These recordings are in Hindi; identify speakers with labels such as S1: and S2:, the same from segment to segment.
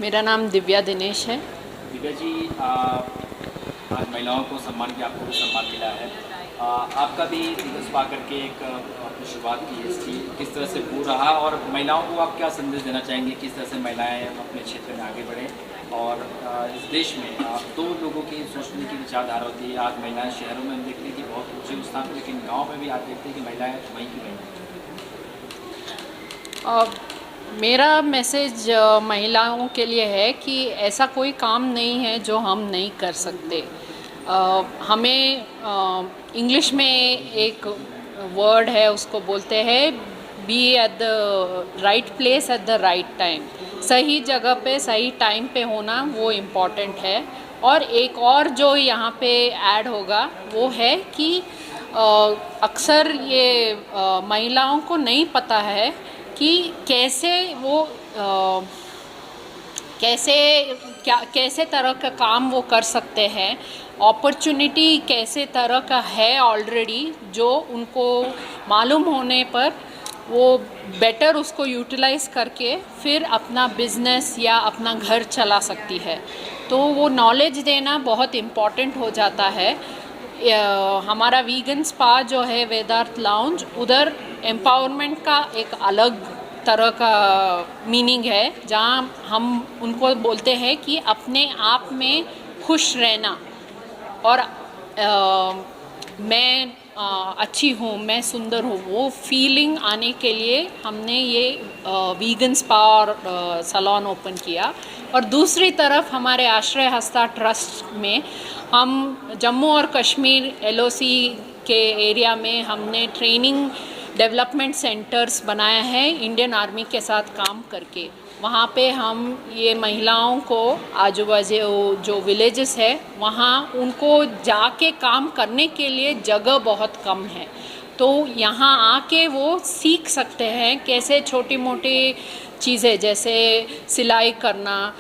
S1: मेरा नाम दिव्या दिनेश है।
S2: दिव्या जी, आज महिलाओं को सम्मान किया, आपको भी सम्मान मिला है। आपका भी दिवस पा करके एक आपने शुरुआत की है इसकी, किस तरह से पूरा रहा और महिलाओं को आप क्या संदेश देना चाहेंगे, किस तरह से महिलाएं अपने क्षेत्र में आगे बढ़ें और इस देश में दो लोगों की सोचने की विचारधारा होती है। आज महिलाएं शहरों में हम देखते हैं कि बहुत ऊँचे स्थान पर, लेकिन गाँव में भी आज देखते हैं कि महिलाएँ वहीं की वहीं।
S1: मेरा मैसेज महिलाओं के लिए है कि ऐसा कोई काम नहीं है जो हम नहीं कर सकते। हमें इंग्लिश में एक वर्ड है, उसको बोलते हैं be at the right place at the right time. सही जगह पे सही टाइम पे होना वो इम्पॉर्टेंट है। और एक और जो यहाँ पे ऐड होगा वो है कि अक्सर ये महिलाओं को नहीं पता है कि कैसे वो कैसे तरह का काम वो कर सकते हैं। अपॉर्चुनिटी कैसे तरह का है ऑलरेडी, जो उनको मालूम होने पर वो बेटर उसको यूटिलाइज़ करके फिर अपना बिजनेस या अपना घर चला सकती है। तो वो नॉलेज देना बहुत इम्पॉर्टेंट हो जाता है। हमारा वीगन स्पा जो है वेदार्थ लाउंज, उधर एम्पावरमेंट का एक अलग तरह का मीनिंग है, जहाँ हम उनको बोलते हैं कि अपने आप में खुश रहना और मैं अच्छी हूँ, मैं सुंदर हूँ, वो फीलिंग आने के लिए हमने ये वीगन स्पा और सैलून ओपन किया। और दूसरी तरफ हमारे आश्रय हस्ता ट्रस्ट में हम जम्मू और कश्मीर LOC के एरिया में हमने ट्रेनिंग डेवलपमेंट सेंटर्स बनाया है इंडियन आर्मी के साथ काम करके। वहाँ पे हम ये महिलाओं को आजू बाजू जो विलेजेस है वहाँ उनको जाके काम करने के लिए जगह बहुत कम है, तो यहाँ आके वो सीख सकते हैं कैसे छोटी मोटी चीज़ें जैसे सिलाई करना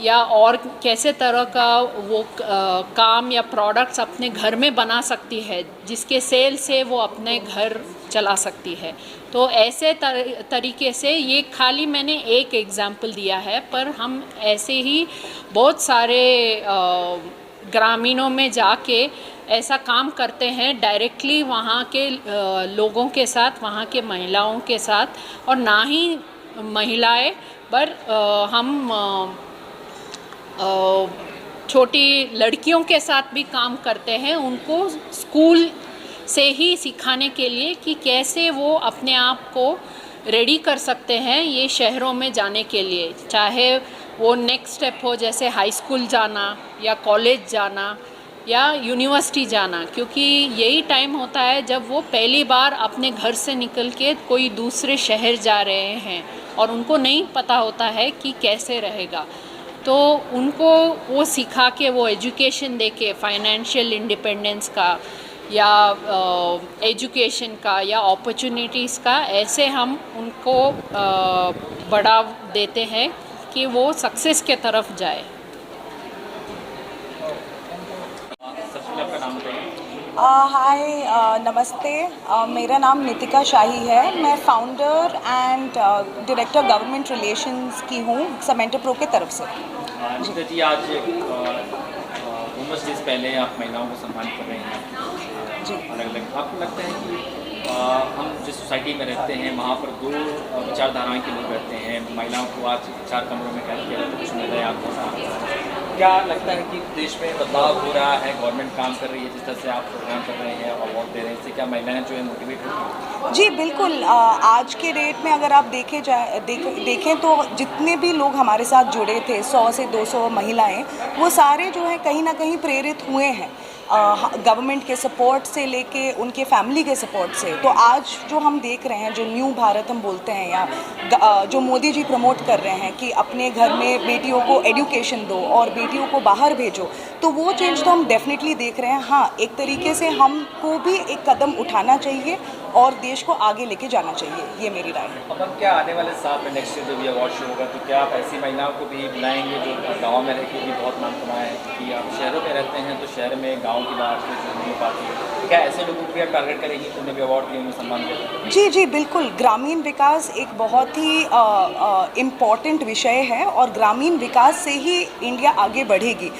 S1: या और कैसे तरह का वो काम या प्रोडक्ट्स अपने घर में बना सकती है, जिसके सेल से वो अपने घर चला सकती है। तो ऐसे तरीके से, ये खाली मैंने एक एग्जाम्पल दिया है, पर हम ऐसे ही बहुत सारे ग्रामीणों में जाके ऐसा काम करते हैं डायरेक्टली वहाँ के लोगों के साथ, वहाँ के महिलाओं के साथ। और ना ही महिलाएं पर हम छोटी लड़कियों के साथ भी काम करते हैं, उनको स्कूल से ही सिखाने के लिए कि कैसे वो अपने आप को रेडी कर सकते हैं ये शहरों में जाने के लिए, चाहे वो नेक्स्ट स्टेप हो जैसे हाई स्कूल जाना या कॉलेज जाना या यूनिवर्सिटी जाना, क्योंकि यही टाइम होता है जब वो पहली बार अपने घर से निकल के कोई दूसरे शहर जा रहे हैं और उनको नहीं पता होता है कि कैसे रहेगा। तो उनको वो सिखा के, वो एजुकेशन दे के, फाइनेंशियल इंडिपेंडेंस का या एजुकेशन का या अपॉर्चुनिटीज़ का, ऐसे हम उनको बढ़ावा देते हैं कि वो सक्सेस के तरफ जाए।
S3: हाय, नमस्ते। मेरा नाम नितिका शाही है। मैं founder and director government relations की हूँ समेंटो प्रो के तरफ से।
S2: नितिका जी, आज वुमेन्स डे पहले आप महिलाओं को सम्मान कर रहे हैं
S3: जी।
S2: अलग अलग, आपको लगता है कि हम जिस सोसाइटी में रहते हैं वहाँ पर दो विचारधाराएं के लोग रहते हैं, महिलाओं को आज 4 कमरों में कैद किया जाता है, कुछ महिलाएं आपको क्या लगता है कि देश में बदलाव हो रहा है, गवर्नमेंट काम कर रही है, जिस तरह से आप प्रोग्राम कर रहे हैं और वोट दे रहे हैं, इससे क्या महिलाएं जो है मोटिवेट होती हैं?
S3: जी बिल्कुल। आज के डेट में अगर आप देखें तो जितने भी लोग हमारे साथ जुड़े थे, 100 से 200 महिलाएं, वो सारे जो है कहीं ना कहीं प्रेरित हुए हैं गवर्नमेंट के सपोर्ट से लेके उनके फैमिली के सपोर्ट से। तो आज जो हम देख रहे हैं, जो न्यू भारत हम बोलते हैं, या जो मोदी जी प्रमोट कर रहे हैं कि अपने घर में बेटियों को एजुकेशन दो और बेटियों को बाहर भेजो, तो वो चेंज तो हम डेफिनेटली देख रहे हैं। हाँ, एक तरीके से हमको भी एक कदम उठाना चाहिए और देश को आगे लेके जाना चाहिए, ये मेरी राय है।
S2: अब क्या आने वाले साल में नेक्स्ट ईयर जो भी अवार्ड शो होगा, तो क्या आप ऐसी महिलाओं को भी बुलाएंगे जो गाँव में रह के भी बहुत नाम कमाए हैं? क्योंकि आप शहरों में रहते हैं तो शहर में गाँव की बात जो नहीं हो पाती है, क्या ऐसे लोगों को भी आप टारगेट करेंगे कि उन्हें भी अवार्ड दिए, उन्हें सम्मान दिया?
S3: जी जी बिल्कुल, ग्रामीण विकास एक बहुत ही इम्पॉर्टेंट विषय है और ग्रामीण विकास से ही इंडिया आगे बढ़ेगी।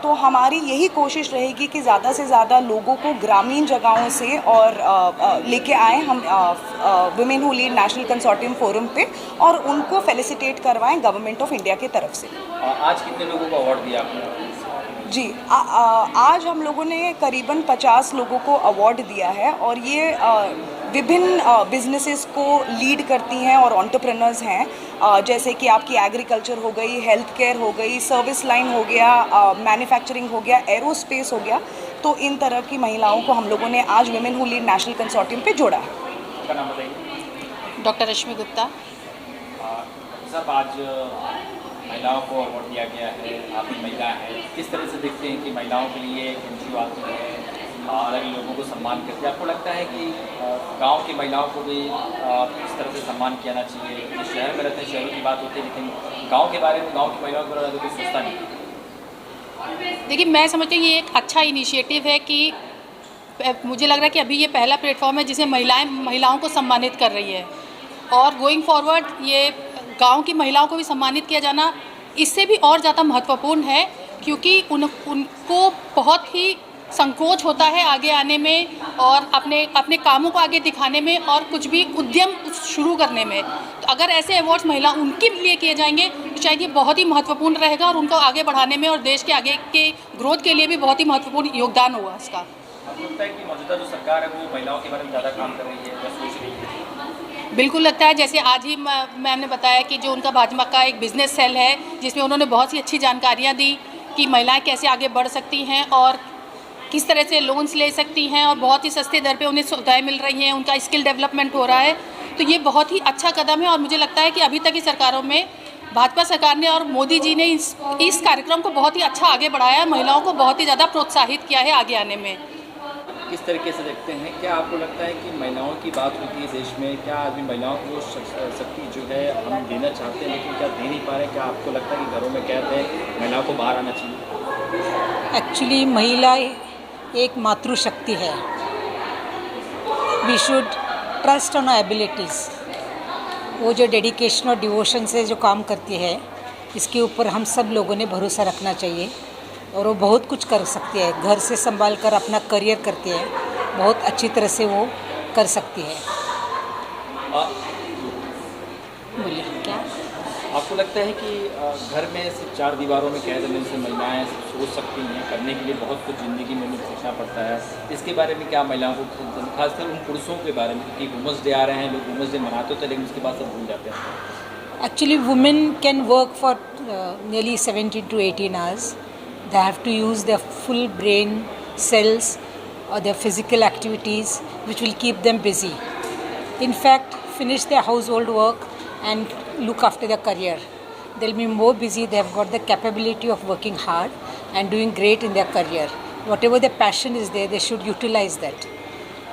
S3: तो हमारी यही कोशिश रहेगी कि ज़्यादा से ज़्यादा लोगों को ग्रामीण जगहों से और लेके आए हम वुमेन हू लीड नेशनल कंसोर्टियम फोरम पे और उनको फेलिसिटेट करवाएं गवर्नमेंट ऑफ इंडिया की तरफ से।
S2: आज कितने लोगों को अवार्ड दिया आपने?
S3: जी आज हम लोगों ने करीबन 50 लोगों को अवार्ड दिया है और ये विभिन्न बिजनेसेस को लीड करती हैं और एंटरप्रेन्योर्स हैं, जैसे कि आपकी एग्रीकल्चर हो गई, हेल्थ केयर हो गई, सर्विस लाइन हो गया, मैन्युफैक्चरिंग हो गया, एरोस्पेस हो गया। तो इन तरह की महिलाओं को हम लोगों ने आज वुमेन हू लीड नेशनल कंसोर्टियम पे जोड़ा है।
S2: आपका नाम बताइए।
S1: डॉक्टर रश्मि गुप्ता।
S2: साहब, आज महिलाओं को अवार्ड दिया गया है, आप भी महिला हैं, किस तरह से देखते हैं कि महिलाओं के लिए एक एनजीओ आती है, अलग लोगों को सम्मान करती है? आपको लगता है कि गांव की महिलाओं को भी इस तरह से सम्मान किया जाना चाहिए? जो शहर में रहते हैं शहरों की बात होती है, लेकिन गांव के बारे में, गांव की महिलाओं के बारे में कोई सोचता नहीं।
S1: देखिए, मैं समझती हूँ ये एक अच्छा इनिशिएटिव है कि मुझे लग रहा है कि अभी ये पहला प्लेटफॉर्म है जिसे महिलाओं को सम्मानित कर रही है और गोइंग फॉरवर्ड ये गांव की महिलाओं को भी सम्मानित किया जाना इससे भी और ज़्यादा महत्वपूर्ण है, क्योंकि उनको बहुत ही संकोच होता है आगे आने में और अपने कामों को आगे दिखाने में और कुछ भी उद्यम शुरू करने में। तो अगर ऐसे अवार्ड्स महिला उनके लिए किए जाएंगे तो शायद ये बहुत ही महत्वपूर्ण रहेगा और उनको आगे बढ़ाने में और देश के आगे के ग्रोथ के लिए भी बहुत ही महत्वपूर्ण योगदान होगा इसका।
S2: आपको लगता है कि मौजूदा जो सरकार है वो महिलाओं के बारे में ज़्यादा काम कर रही है या सोच रही है?
S1: बिल्कुल लगता है। जैसे आज ही मैम ने बताया कि जो उनका भाजपा का एक बिजनेस सेल है जिसमें उन्होंने बहुत सी अच्छी जानकारियाँ दी कि महिलाएं कैसे आगे बढ़ सकती हैं और किस तरह से लोन्स ले सकती हैं और बहुत ही सस्ते दर पे उन्हें सुविधाएं मिल रही हैं, उनका स्किल डेवलपमेंट हो रहा है। तो ये बहुत ही अच्छा कदम है और मुझे लगता है कि अभी तक की सरकारों में भाजपा सरकार ने और मोदी जी ने इस कार्यक्रम को बहुत ही अच्छा आगे बढ़ाया है, महिलाओं को बहुत ही ज़्यादा प्रोत्साहित किया है आगे आने में।
S2: किस तरीके से देखते हैं, क्या आपको लगता है कि महिलाओं की बात होती है देश में, क्या अभी महिलाओं को शक्ति जो है हम देना चाहते हैं लेकिन क्या दे नहीं पा रहे? क्या आपको लगता है कि घरों में कहते हैं महिलाओं को बाहर आना चाहिए?
S4: एक्चुअली महिला एक मातृशक्ति है। We should trust on abilities. वो जो डेडिकेशन और डिवोशन से जो काम करती है इसके ऊपर हम सब लोगों ने भरोसा रखना चाहिए और वो बहुत कुछ कर सकती है। घर से संभाल कर अपना करियर करती है, बहुत अच्छी तरह से वो कर सकती है। बोलिए क्या
S2: आपको लगता है कि घर में सिर्फ 4 दीवारों में कैद रहने से महिलाएं सोच सकती हैं, करने के लिए बहुत कुछ ज़िंदगी में उन्हें सीखना पड़ता है? इसके बारे में क्या महिलाओं को, खासकर उन पुरुषों के बारे में, क्योंकि वुमेंस डे आ रहे हैं, लोग वुमेंस डे मनाते होते हैं लेकिन उसके बाद सब भूल जाते हैं।
S4: Actually women can work for nearly 17 to 18 hours. They have to use their full brain cells or their physical activities which will keep them busy. In fact, finish their household work and look after their career. They'll be more busy. They have got the capability of working hard and doing great in their career. Whatever their passion is there, they should utilize that.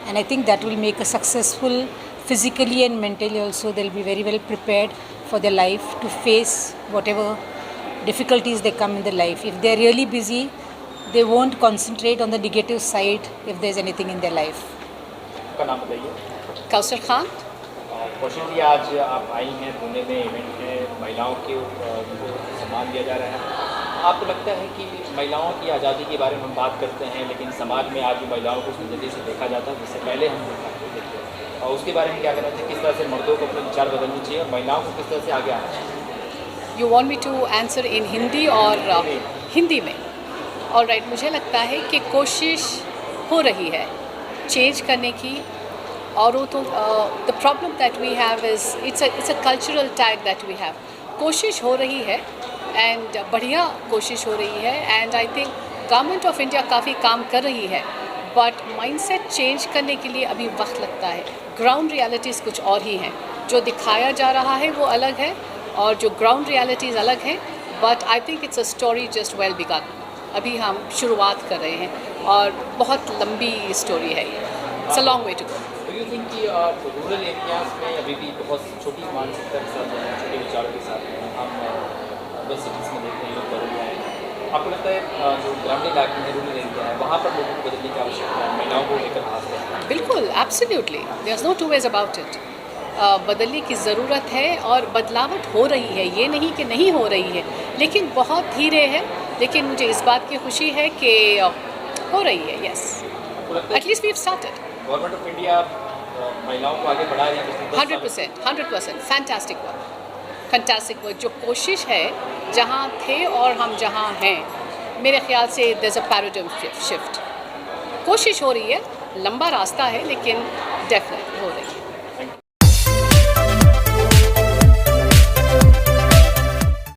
S4: And I think that will make a successful, physically and mentally also, they'll be very well prepared for their life to face whatever difficulties they come in their life. If they're really busy, they won't concentrate on the negative side if there's anything in their life.
S2: आपका नाम बताइए।
S1: कौशल खान।
S2: कौशल जी, आज आप आई हैं, पुणे में इवेंट है, महिलाओं के सम्मान दिया जा रहा है। आपको लगता है कि महिलाओं की आज़ादी के बारे में हम बात करते हैं लेकिन समाज में आज महिलाओं को उस नज़रिए से देखा जाता है जिससे पहले हम देखते हैं, और उसके बारे में क्या कहना चाहिए? किस तरह से मर्दों को अपने विचार बदलने चाहिए और महिलाओं को किस तरह से आगे आना चाहिए?
S1: You want me to answer in Hindi और हिंदी में? ऑल राइट, मुझे लगता है कि कोशिश हो रही है चेंज करने की, और वो तो the problem that we have is it's a cultural tag that we have. कोशिश हो रही है एंड बढ़िया कोशिश हो रही है and I think government of India काफ़ी काम कर रही है, बट माइंडसेट चेंज करने के लिए अभी वक्त लगता है। ग्राउंड रियलिटीज़ कुछ और ही हैं, जो दिखाया जा रहा है वो अलग है और जो ग्राउंड रियलिटीज़ अलग है, but I think it's a story just well begin. अभी हम शुरुआत कर रहे हैं और बहुत लंबी स्टोरी है ये। It's a long way to go.
S2: Do you think कि रूरल एरियाज़ में अभी भी बहुत छोटी मानसिकता के साथ, छोटे विचारों के साथ हैं? हम अर्बन सिटीज़ में देखते हैं लोग बदल रहे हैं, आपको लगता है जो ग्रामीण इलाके में रूरल एरिया है वहाँ पर लोगों को बदलने की आवश्यकता है, महिलाओं को लेकर खास है?
S1: बिल्कुल, absolutely, there is no two ways about it. बदलने की ज़रूरत है और बदलावट हो रही है, ये नहीं कि नहीं हो रही है, लेकिन बहुत धीरे है। लेकिन मुझे इस बात की खुशी है कि हो रही है, यस,
S2: आपको लगता है
S1: at least we have started.
S2: Government of India महिलाओं को आगे बढ़ा रही है पिछले 10 सालों में?
S1: 100%, फैंटास्टिक वर्क। जो कोशिश है, जहाँ थे और हम जहाँ हैं, मेरे ख्याल से there is a paradigm shift. कोशिश हो रही है, लंबा रास्ता है, लेकिन डेफिनेट हो रही है।